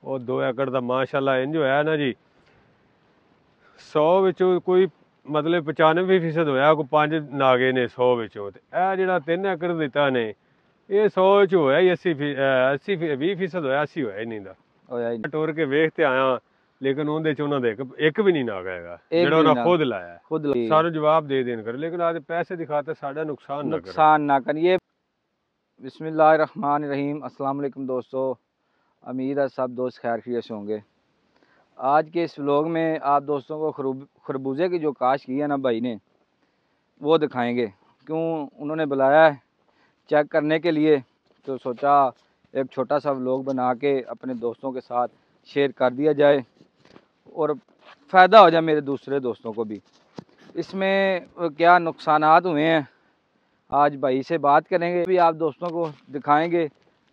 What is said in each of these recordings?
ਉਹ 2 ਏਕੜ ਦਾ ਮਾਸ਼ਾਅੱਲਾ ਇੰਜ ਹੋਇਆ ਨਾ ਜੀ, 100 ਵਿੱਚੋਂ ਕੋਈ ਮਤਲਬ 95% ਹੋਇਆ, ਕੋਈ 5 ਨਾਗੇ ਨੇ 100 ਵਿੱਚੋਂ। ਤੇ ਇਹ ਜਿਹੜਾ 3 ਏਕੜ ਦਿੱਤਾ ਨੇ ਇਹ 100 ਚ ਹੋਇਆ ਹੀ 20% ਹੋਇਆ, 80 ਹੋਇਆ ਹੀ ਨਹੀਂ ਦਾ ਹੋਇਆ ਹੀ। ਟੁਰ ਕੇ ਵੇਖ ਤੇ ਆਇਆ, ਲੇਕਿਨ ਉਹਦੇ ਚ ਉਹਨਾਂ ਦੇ ਇੱਕ ਵੀ ਨਹੀਂ ਨਾਗਾ ਹੈਗਾ ਜਿਹੜਾ ਉਹਨਾਂ ਖੁਦ ਲਾਇਆ, ਸਾਨੂੰ ਜਵਾਬ ਦੇ ਦੇਣ ਕਰ, ਲੇਕਿਨ आज पैसे ਦੀ ਖਾਤਰ ਸਾਡਾ नुकसान ना करिए। बिस्मिल्लाहिर्रहमानिर्रहीम। अस्सलाम वालेकुम दोस्तों, उम्मीद है सब दोस्त खैर खैरियत से होंगे। आज के इस व्लॉग में आप दोस्तों को खरबूजे की जो काश की है ना भाई ने, वो दिखाएंगे। क्यों उन्होंने बुलाया है चेक करने के लिए, तो सोचा एक छोटा सा व्लॉग बना के अपने दोस्तों के साथ शेयर कर दिया जाए और फ़ायदा हो जाए मेरे दूसरे दोस्तों को भी। इसमें क्या नुकसानात हुए हैं आज भाई से बात करेंगे, भी आप दोस्तों को दिखाएंगे,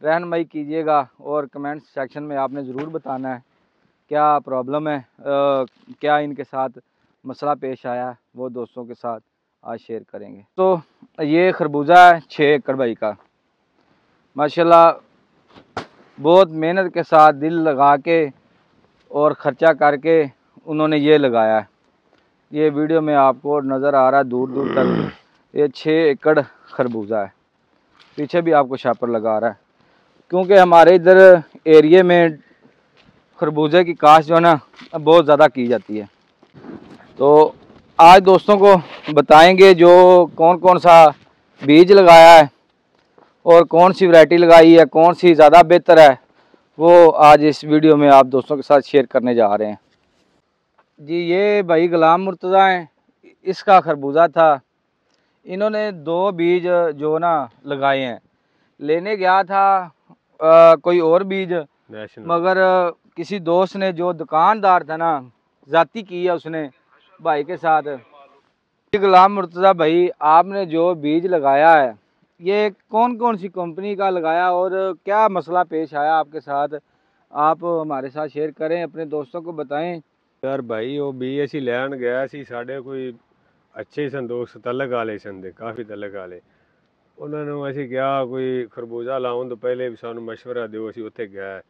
रहनुमाई कीजिएगा और कमेंट सेक्शन में आपने ज़रूर बताना है क्या प्रॉब्लम है, क्या इनके साथ मसला पेश आया है, वो दोस्तों के साथ आज शेयर करेंगे। तो ये खरबूजा है 6 एकड़ भाई का, माशाल्लाह बहुत मेहनत के साथ दिल लगा के और ख़र्चा करके उन्होंने ये लगाया है। ये वीडियो में आपको नज़र आ रहा है दूर दूर तक, ये 6 एकड़ खरबूजा है। पीछे भी आपको शापर लगा रहा है, क्योंकि हमारे इधर एरिए में खरबूजे की काश्त जो है ना बहुत ज़्यादा की जाती है। तो आज दोस्तों को बताएंगे जो कौन कौन सा बीज लगाया है और कौन सी वैरायटी लगाई है, कौन सी ज़्यादा बेहतर है, वो आज इस वीडियो में आप दोस्तों के साथ शेयर करने जा रहे हैं जी। ये भाई गुलाम मुर्तज़ा हैं, इसका खरबूजा था। इन्होंने 2 बीज जो ना लगाए हैं, लेने गया था कोई और बीज, मगर किसी दोस्त ने जो दुकानदार था ना ज़्यादती की है उसने भाई के साथ। गुलाम मुर्तज़ा भाई, आपने जो बीज लगाया है ये कौन कौन सी कंपनी का लगाया और क्या मसला पेश आया आपके साथ, आप हमारे साथ शेयर करें, अपने दोस्तों को बताएं। यार भाई वो बी असी लैन गया सी, साढ़े कोई अच्छे सन दोस्त तलक वाले सन दे, काफ़ी तलक वाले। उन्होंने असी क्या कोई खरबूजा लाउन तो पहले भी सानू मशवरा दिओ, असी उत्थे गए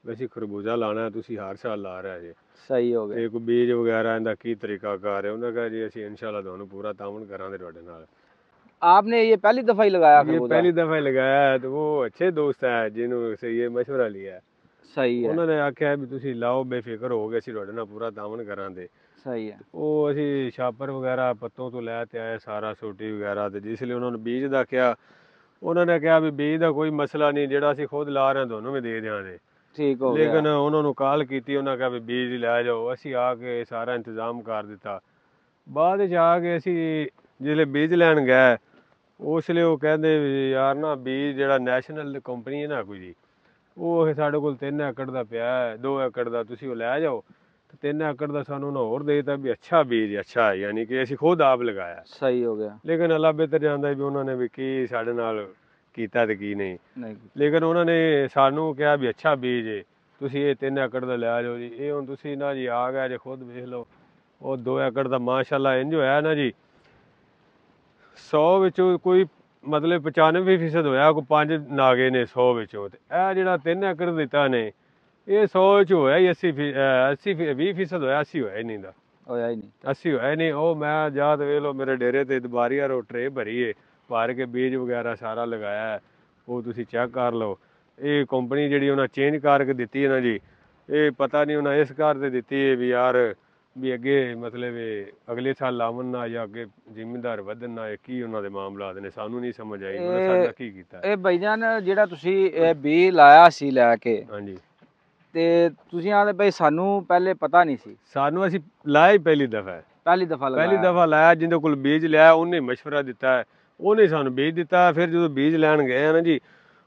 वैसे खरबूजा लाना तुसी हर साल ला रहे जी, सही हो गया, कोई बीज वगैरह इनका की तरीकाकार है। उन्होंने कहा जी असी इंशाल्लाह तुहानू पूरा तावन करांगे तुहाडे नाल। आपने ये पहली दफ़ा ही लगाया? ये पहली दफ़ा ही लगाया है। तो वो अच्छे दोस्त है जिन्होंने से ये मशवरा लिया है, सही है। उन्होंने आख्या भी तुसी लाओ बेफिक्र हो गए, असी तुहाडे नाल पूरा तावन करांगे, सही है। वो असी छापर वगैरह पत्तों तो लैते आए सारा, सोटी वगैरह। तो जिसलिए उन्होंने बीज का क्या, उन्होंने कहा भी बीज का कोई मसला नहीं, जेड़ा असी खुद ला रहे हैं दोनों भी दे देंगे, ठीक हो गया। लेकिन उन्होंने कॉल की, उन्होंने कहा भी बीज लै जाओ। असी आके सारा इंतजाम कर दिता। बाद आके असी जिसले बीज लैन गए उसले वो कहते यार ना बीज जेड़ा नैशनल कंपनी है ना कोई जी, वो साढ़े कोल 3 एकड़ का पिया है, 2 एकड़ का तुसी वो लै जाओ। 3 एकड़ का सानू उन्हें होर दे दिता भी अच्छा बीज अच्छा है, यानी कि असी खुद आप लगाया, सही हो गया। लेकिन अल्लाह बेहतर जानता है भी उन्होंने भी की साढ़े नाल कीता ते की नहीं। लेकिन उन्होंने सानू कहा भी अच्छा बीज है, तुसी ये 3 एकड़ का लै जाओ जी। ये हुण तुसी ना जी आ गए जे खुद वेख लो, वो 2 एकड़ का माशाअल्लाह इंज होया ना जी, 100 ਵਿੱਚੋਂ ਕੋਈ ਮਤਲਬ 95% ਹੋਇਆ, ਕੋਈ 5 ਨਾਗੇ ਨੇ 100 ਵਿੱਚੋਂ। ਤੇ ਇਹ ਜਿਹੜਾ 3 ਏਕੜ ਦਿੱਤਾ ਨੇ ਇਹ 100 ਚ ਹੋਇਆ ਹੀ 20% ਹੋਇਆ, 80 ਹੋਇਆ ਹੀ ਨਹੀਂ ਦਾ, ਹੋਇਆ ਹੀ ਨਹੀਂ, 80 ਹੋਇਆ ਹੀ ਨਹੀਂ। ਉਹ ਮੈਂ ਜਾ ਤੇ ਵੇਖ ਲਓ ਮੇਰੇ ਡੇਰੇ ਤੇ ਦੁਬਾਰੀਆ ਰੋ ਟਰੇ ਭਰੀ ਹੈ, ਭਰ ਕੇ ਬੀਜ ਵਗੈਰਾ ਸਾਰਾ ਲਗਾਇਆ ਹੈ, ਉਹ ਤੁਸੀਂ ਚੈੱਕ ਕਰ ਲਓ। ਇਹ ਕੰਪਨੀ ਜਿਹੜੀ ਉਹਨਾਂ ਚੇਂਜ ਕਰਕੇ ਦਿੱਤੀ ਹੈ ਨਾ ਜੀ, ਇਹ ਪਤਾ ਨਹੀਂ ਉਹਨਾਂ ਇਸ ਕਾਰ ਤੇ ਦਿੱਤੀ ਹੈ ਵੀ ਯਾਰ भी अगे मतलब अगले साल लावन ना या अगे जिमींदार वधन ना, की उन्हां दे मामलात ने सानू नहीं समझ आई। उन्होंने साडा की कीता ए भाईजान जेड़ा तुसी बी लाया सी लैके, हां जी, ते तुसी आंदे भाई सानू पहले पता नहीं सी, सानू असी लाया ही पहली दफा लाया, जिंदे कोल बीज लिया उन्हें मशवरा दिता है, उन्हें सानू बीज दिता। फिर जो बीज लैन गए ना जी,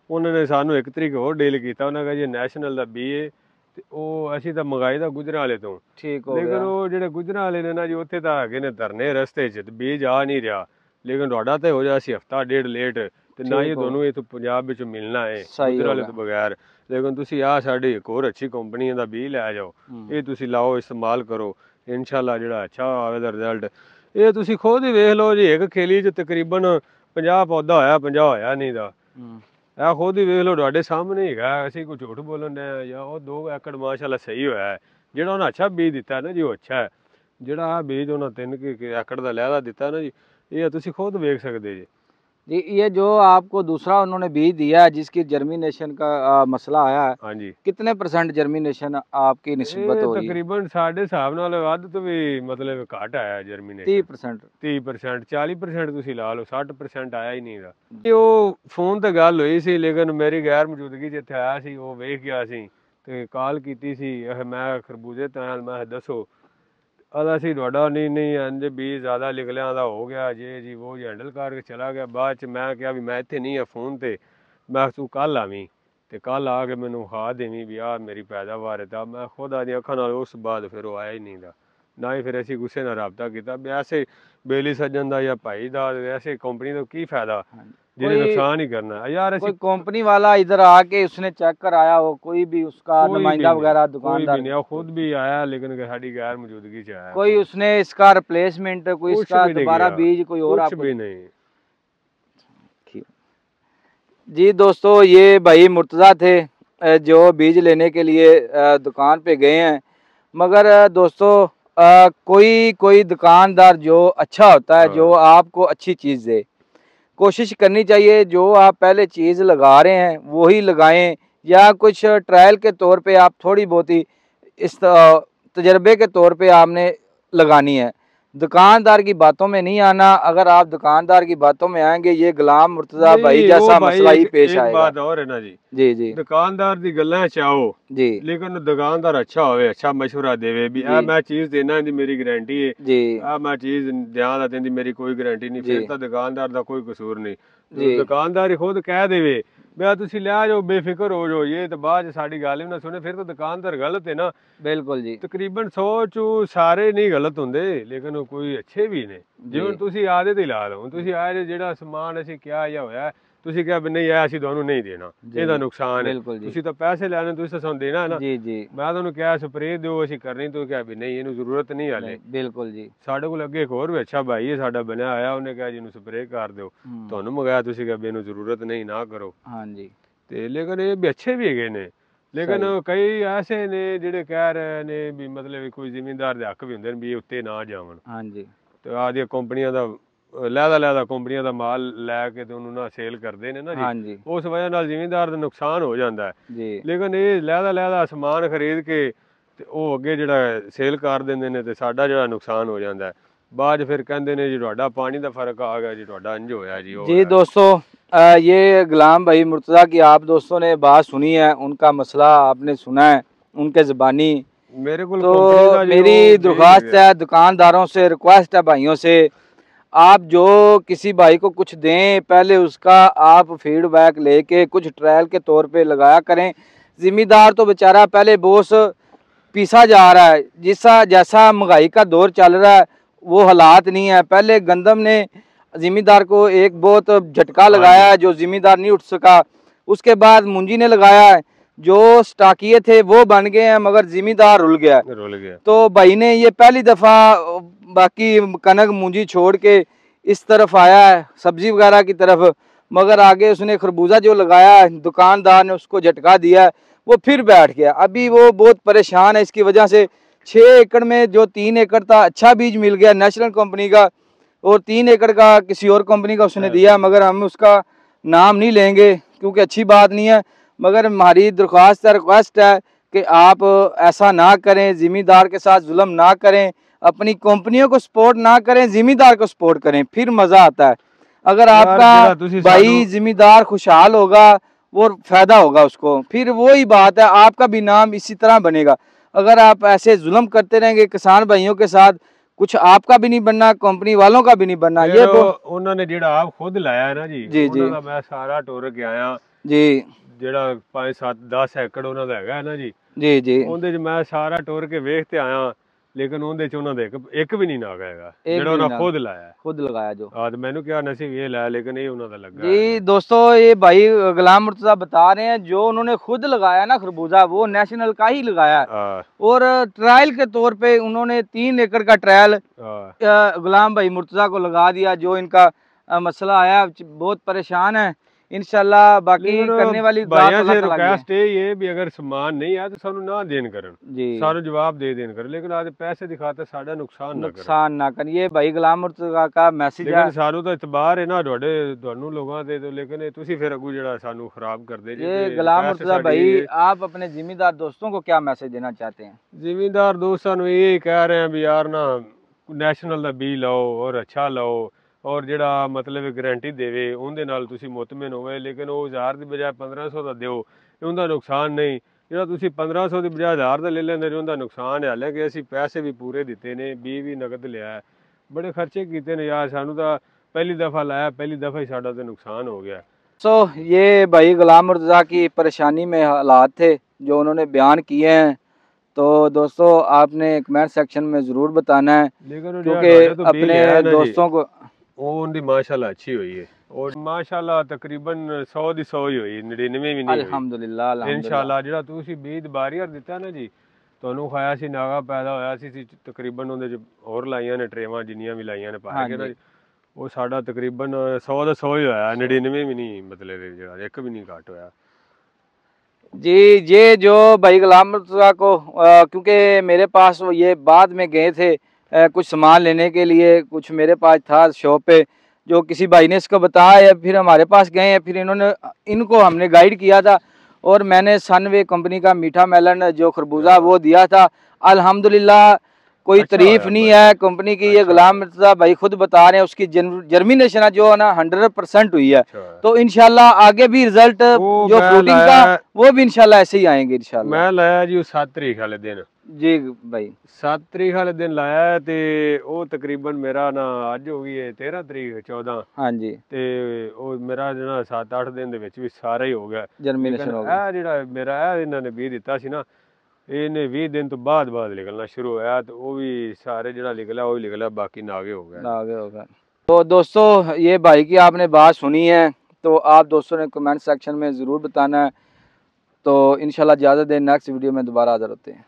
उन्होंने सानू एक तरीके होर डील कीता, उन्होंने कहा जी नैशनल दा बी है ਤੇ ਉਹ ਅਸੀਂ ਤਾਂ ਮੰਗਾਈ ਦਾ ਗੁਜਰਾਂ ਵਾਲੇ ਤੋਂ, ਠੀਕ ਹੋ ਗਿਆ। ਲੇਕਿਨ ਉਹ ਜਿਹੜੇ ਗੁਜਰਾਂ ਵਾਲੇ ਨੇ ਨਾ ਜੀ ਉੱਥੇ ਤਾਂ ਹੈਗੇ ਨੇ ਧਰਨੇ ਰਸਤੇ 'ਚ, ਤੇ ਬੀਜ ਆ ਨਹੀਂ ਰਿਹਾ। ਲੇਕਿਨ ਤੁਹਾਡਾ ਤਾਂ ਹੋ ਜਾ ਸੀ ਹਫਤਾ ਡੇਢ ਲੇਟ, ਤੇ ਨਾ ਹੀ ਤੁਹਾਨੂੰ ਇਹ ਤੋਂ ਪੰਜਾਬ ਵਿੱਚ ਮਿਲਣਾ ਹੈ ਗੁਜਰਾਂ ਵਾਲੇ ਤੋਂ ਬਗੈਰ। ਲੇਕਿਨ ਤੁਸੀਂ ਆ ਸਾਡੀ ਇੱਕ ਹੋਰ ਅੱਛੀ ਕੰਪਨੀ ਦਾ ਬੀਜ ਲੈ ਜਾਓ, ਇਹ ਤੁਸੀਂ ਲਾਓ, ਇਸਤੇਮਾਲ ਕਰੋ, ਇਨਸ਼ਾਅੱਲਾ ਜਿਹੜਾ ਅੱਛਾ ਆਵੇਗਾ ਰਿਜ਼ਲਟ। ਇਹ ਤੁਸੀਂ ਖੁਦ ਹੀ ਵੇਖ ਲਓ ਜੀ, ਇੱਕ ਖੇਲੀ 'ਚ ਤਕਰੀਬਨ 50 ਪੌਦਾ ਹੋਇਆ, 50 ਹੋਇਆ ਨਹੀਂ ਦਾ। ਇਹ ਖੁਦ ਹੀ ਵੇਖ ਲਓ ਤੁਹਾਡੇ ਸਾਹਮਣੇ ਹੈਗਾ, ਅਸੀਂ ਕੋਈ ਝੂਠ ਬੋਲਣ ਦੇ ਜਾਂ ਉਹ 2 ਏਕੜ ਮਾਸ਼ਾਅੱਲਾ ਸਹੀ ਹੋਇਆ ਹੈ। ਜਿਹੜਾ ਉਹਨਾਂ ਅੱਛਾ ਬੀਜ ਦਿੱਤਾ ਨਾ ਜੀ ਉਹ ਅੱਛਾ ਹੈ। ਜਿਹੜਾ ਆ ਬੀਜ ਉਹਨਾਂ 3 ਏਕੜ ਦਾ ਲਹਿਦਾ ਦਿੱਤਾ ਨਾ ਜੀ, ਇਹ ਤੁਸੀਂ खुद ਵੇਖ ਸਕਦੇ जी। जी ये जो आपको दूसरा उन्होंने बीज दिया है जिसकी जर्मिनेशन का मसला आया है, हाँ जी, कितने % जर्मिनेशन आपकी निस्बत हो रही है? तकरीबन साढ़े हिसाब नाल वध तो भी मतलब घट आया जर्मिनेशन। 30%, 30%, 40% ਤੁਸੀਂ ਲਾ ਲਓ, 60% ਆਇਆ ਹੀ ਨਹੀਂ ਦਾ। ਉਹ ਫੋਨ ਤੇ ਗੱਲ ਹੋਈ ਸੀ, ਲੇਕਿਨ ਮੇਰੀ ਗੈਰ ਮੌਜੂਦਗੀ ਜਿੱਥੇ ਆਇਆ ਸੀ ਉਹ ਵੇਖ ਗਿਆ ਸੀ ਤੇ ਕਾਲ ਕੀਤੀ ਸੀ। ਮੈਂ ਖਰਬੂਜੇ ਤਾਂ ਮੈਂ ਦੱਸੋ अदा सी ਤੁਹਾਡਾ नहीं इंज भी ज़्यादा निकलिया ਦਾ हो गया जे जी वो हैंडल करके चला गया। बाद च मैं क्या भी मैं इत्थे नहीं है फोन ते, मैं तू कल आवी ते कल आके मैनू खा देवी भी आ मेरी पैदावार है। मैं खुद आदि अखा नाल उस बाद फिर वो आया ही नहीं दा, ना ही फिर असी गुस्से नाल रबता किया भी ऐसे बेली सज्जन दा या भाई दा ऐसे कंपनी तो की फायदा जिन्हें नुकसान ही करना यार। कोई कंपनी वाला इधर आके उसने चेक कराया हो, कोई भी उसका नुमाइंदा वगैरह दुकानदार नहीं, खुद भी आया लेकिन साडी गैर मौजूदगी च आया। कोई उसने इसका रिप्लेसमेंट कोई इसका दोबारा बीज कोई और कुछ भी नहीं। जी दोस्तों ये भाई मुर्तज़ा थे जो बीज लेने के लिए दुकान पे गए हैं, मगर दोस्तों कोई दुकानदार जो अच्छा होता है, जो आपको अच्छी चीज़ दे, कोशिश करनी चाहिए जो आप पहले चीज़ लगा रहे हैं वही लगाएं, या कुछ ट्रायल के तौर पे आप थोड़ी बहुत ही इस तजर्बे के तौर पे आपने लगानी है। दुकानदार की बातों में नहीं आना। अगर आप दुकानदार की बातों में आएंगे ये गुलाम मुर्तज़ा भाई जैसा मसला ही पेश आएगा। बात और है ना जी, जी दुकानदार दी गल्लां चाहो जी, लेकिन दुकानदार अच्छा होवे, अच्छा मशवरा देवे भी आ मैं चीज देना दी मेरी गारंटी है जी, आ मैं चीज ध्यान दा देंदी मेरी कोई गारंटी नहीं, फिर तो दुकानदार दा कोई कसूर नहीं। दुकानदार ही खुद कह देवे मैं तुसी ले जाओ बेफिक्र हो जाओ, ये तो बाद साडी गल भी ना सुने फिर तो दुकानदार गलत है ना। बिल्कुल जी, तकरीबन 100 चू सारे नहीं गलत होंदे, लेकिन कोई अच्छे भी ने। जिवें तुसी आदे ते ला लो, तुसी आए जेड़ा समान असी क्या या होया तुसी क्या भी नहीं है असी तुहानू नहीं देना, ਇਹਦਾ नुकसान है। तुसी तो पैसे ਲੈਣੇ तुसी तो ਸਾਨੂੰ देना है ना। जी जी मैं ਤੁਹਾਨੂੰ ਕਿਹਾ स्प्रे ਦਿਓ ਅਸੀਂ ਕਰਨੀ, ਤੂੰ ਕਿਹਾ ਵੀ ਨਹੀਂ ਇਹਨੂੰ ਜ਼ਰੂਰਤ ਨਹੀਂ ਹਾਲੇ। ਬਿਲਕੁਲ ਜੀ ਸਾਡੇ ਕੋਲ ਅੱਗੇ ਇੱਕ ਹੋਰ ਵੀ ਅੱਛਾ ਭਾਈ ਹੈ ਸਾਡਾ ਬਣਿਆ ਆਇਆ, ਉਹਨੇ ਕਿਹਾ ਜਿਹਨੂੰ स्प्रे ਕਰ ਦਿਓ, ਤੁਹਾਨੂੰ ਮੰਗਾਇਆ ਤੁਸੀਂ ਕਿਹਾ ਵੀ ਇਹਨੂੰ ਜ਼ਰੂਰਤ ਨਹੀਂ ਨਾ ਕਰੋ। ਹਾਂਜੀ ਤੇ ਲੇਕਿਨ ਇਹ ਵੀ ਅੱਛੇ ਵੀ ਹੈਗੇ ਨੇ, ਲੇਕਿਨ ਕਈ ਐਸੇ ਨੇ ਜਿਹੜੇ ਕਹਿ ਰਹੇ ਨੇ ਵੀ ਮਤਲਬ ਕੋਈ ਜ਼ਿਮੀਂਦਾਰ ਦੇ ਹੱਕ ਵੀ ਹੁੰਦੇ ਨੇ ਵੀ ਇਹ ਉੱਤੇ ਨਾ ਜਾਵਣ। ਹਾਂਜੀ ਤੇ ਆਦੀਆਂ ਕੰਪਨੀਆਂ ਦਾ लैदा कंपनियां दा माल लैके ते उन्होंने ना सेल करते हैं ना जी, उस वजह नाल जिमींदार दा नुकसान हो जाता है जी। लेकिन ये लैदा समान खरीद के ते वो अगे जिहड़ा सेल कर देंदे ने ते साडा जिहड़ा नुकसान हो जाता है। बाद फिर कहंदे ने जी तुहाडा पानी दा फर्क आ गया जी, तुहाडा इंज होया जी। दोस्तों ये गुलाम भाई मुर्तज़ा की आप दोस्तों ने बात सुनी है, उनका मसला आपने सुना है उनके ज़बानी। मेरे को तो मेरी दरख्वास्त है दुकानदारों से, रिक्वेस्ट है भाइयों से, आप जो किसी भाई को कुछ दें पहले उसका आप फीडबैक लेके कुछ ट्रायल के तौर पे लगाया करें। ज़िम्मेदार तो बेचारा पहले बोस पीसा जा रहा है, जैसा महंगाई का दौर चल रहा है वो हालात नहीं है। पहले गंदम ने ज़िम्मेदार को एक बहुत झटका लगाया है जो ज़िम्मेदार नहीं उठ सका, उसके बाद मुंजी ने लगाया है, जो स्टाकिये थे वो बन गए हैं मगर ज़िम्मेदार रुल गया। तो भाई ने ये पहली दफ़ा बाकी कनक मुंजी छोड़ के इस तरफ आया है सब्जी वगैरह की तरफ, मगर आगे उसने खरबूजा जो लगाया है दुकानदार ने उसको झटका दिया है, वो फिर बैठ गया। अभी वो बहुत परेशान है इसकी वजह से। 6 एकड़ में जो 3 एकड़ था अच्छा बीज मिल गया नेशनल कंपनी का, और 3 एकड़ का किसी और कंपनी का उसने दिया, मगर हम उसका नाम नहीं लेंगे क्योंकि अच्छी बात नहीं है। मगर हमारी दरख्वास्त है, रिक्वेस्ट है कि आप ऐसा ना करें, ज़िम्मेदार के साथ जुल्म ना करें, अपनी कंपनियों को सपोर्ट ना करें, ज़िम्मेदार को सपोर्ट करें, फिर मज़ा आता है। अगर आपका भाई ज़िम्मेदार खुशहाल होगा वो फ़ायदा होगा उसको, फिर वही बात है आपका भी नाम इसी तरह बनेगा। अगर आप ऐसे जुल्म करते रहेंगे किसान भाइयों के साथ, कुछ आपका भी नहीं बनना, कंपनी वालों का भी नहीं बनना। ये उन्होंने जेड़ा आप खुद लाया है ना जी, जी जी मैं सारा टोर के आया जी, जेड़ा 5 7 10 एकड़ उन्होंने हैगा ना जी, जी जी उनदे च मैं सारा टोर के वेखते आया, लेकिन उनदे च उन्हां दे एक भी नहीं नाग हैगा जेड़ा उन्होंने खुद लाया, खुद लगाया जो। हां तो मैंने क्या नसीब ये लाया, लेकिन ये उन्हां दा लगा जी। दोस्तों ये भाई गुलाम मुर्तज़ा बता रहे हैं जो उन्होंने खुद लगाया ना खरबूजा, वो नेशनल का ही लगाया, और ट्रायल के तौर पे उन्होंने 3 एकड़ का ट्रायल गुलाम भाई मुर्तज़ा को लगा दिया। जो इनका मसला आया बहुत परेशान है, इंशाल्लाह बाकी करने वाली भाइयों से रिक्वेस्ट है ये भी अगर सामान नहीं है तो सानू ना देन करन जी, सानू जवाब दे देन कर, लेकिन आज पैसे दिखाते साडा नुकसान ना कर। ये भाई गुलाम मुर्तजा का मैसेज है। लेकिन सानू तो इतबार है ना ਤੁਹਾਨੂੰ लोगों दे तो, लेकिन ਤੁਸੀਂ फिर अगू जेड़ा सानू खराब कर दे। ये गुलाम मुर्तजा भाई आप अपने जिम्मेदार दोस्तों को क्या मैसेज देना चाहते हैं? जिम्मेदार दोस्तों ये कह रहे हैं भी यार ना नेशनल का बी लो और अच्छा लो और जेड़ा मतलब गारंटी देवे उनदे नाल तुसी मुतमिन होवे, लेकिन वो 1000 की बजाय 1500 का दिओ, उनका नुकसान नहीं। जेड़ा तुसी 1500 की बजाय 1000 का ले लेंदे उनका नुकसान है। हालांकि असी पैसे भी पूरे दिते ने, बी भी नगद लिया है, बड़े खर्चे किए ने यार, सानू तो पहली दफ़ा लाया, पहली दफ़ा ही साडा तो नुकसान हो गया। ये भाई गुलाम मुर्तजा की परेशानी में हालात थे जो उन्होंने बयान किए हैं, तो दोस्तों आपने कमेंट सेक्शन में ज़रूर बताना है, क्योंकि तो अपने दोस्तों को उनकी माशाल्लाह अच्छी हुई है और माशाल्लाह तकरीबन 100 दी 100 ही हुई, 99 भी नहीं हुई अल्हम्दुलिल्लाह। इंशाल्लाह जेड़ा तुसी बीज बारियर दिता ना जी, ਤੁਹਾਨੂੰ ਖਾਇਆ ਸੀ ਨਾਗਾ ਪੈਦਾ ਹੋਇਆ ਸੀ ਤਕਰੀਬਨ ਉਹਦੇ ਚ ਹੋਰ ਲਾਈਆਂ ਨੇ ਟਰੇਵਾਂ ਜਿੰਨੀਆਂ ਵੀ ਲਾਈਆਂ ਨੇ ਪਾ ਕੇ ਨਾ, ਉਹ ਸਾਡਾ ਤਕਰੀਬਨ 100 ਦਾ 100 ਹੀ ਹੋਇਆ, 99 ਵੀ नहीं, मतलब ਜਿਹੜਾ ਇੱਕ ਵੀ ਨਹੀਂ ਘੱਟ ਹੋਇਆ जी। ये जो भाई गुलाम मुर्तजा को क्योंकि मेरे पास ये बाद में गए थे कुछ सामान लेने के लिए, कुछ मेरे पास था शॉप पे, जो किसी भाई ने इसको बताया, फिर हमारे पास गए हैं, फिर इनको हमने गाइड किया था और मैंने सनवे कंपनी का मीठा मेलन जो खरबूजा वो दिया था। अल्हम्दुलिल्लाह कोई तारीफ नहीं है कंपनी की, ये गुलाम मुर्तजा भाई खुद बता रहे हैं उसकी जर्मिनेशन जो है ना 100% हुई है। तो इंशाल्लाह आगे भी रिजल्ट जो फ्रूटिंग का वो भी इंशाल्लाह ऐसे ही आएंगे इंशाल्लाह। मैं लाया जी 7 तारीख वाले दिन जी भाई, 7 तारीख वाले दिन लाया ते वो तकरीबन मेरा ना अज हो गई है 13 तारीख 14। हाँ जी, ते वो मेरा जो 7-8 दिन दे विच भी सारा ही हो गया जर्मिनेशन हो गया। जेड़ा मेरा इन्होंने बी दिता सी ना, इन्हें 20 दिन तो बाद निकलना शुरू होया, तो वो भी सारे जो निकला वो निकला, बाकी नागे हो गया। तो दोस्तों ये भाई की आपने बात सुनी है, तो आप दोस्तों ने कमेंट सेक्शन में ज़रूर बताना है। तो इंशाल्लाह ज़्यादा देर नेक्स्ट वीडियो में दोबारा हाज़िर होते हैं।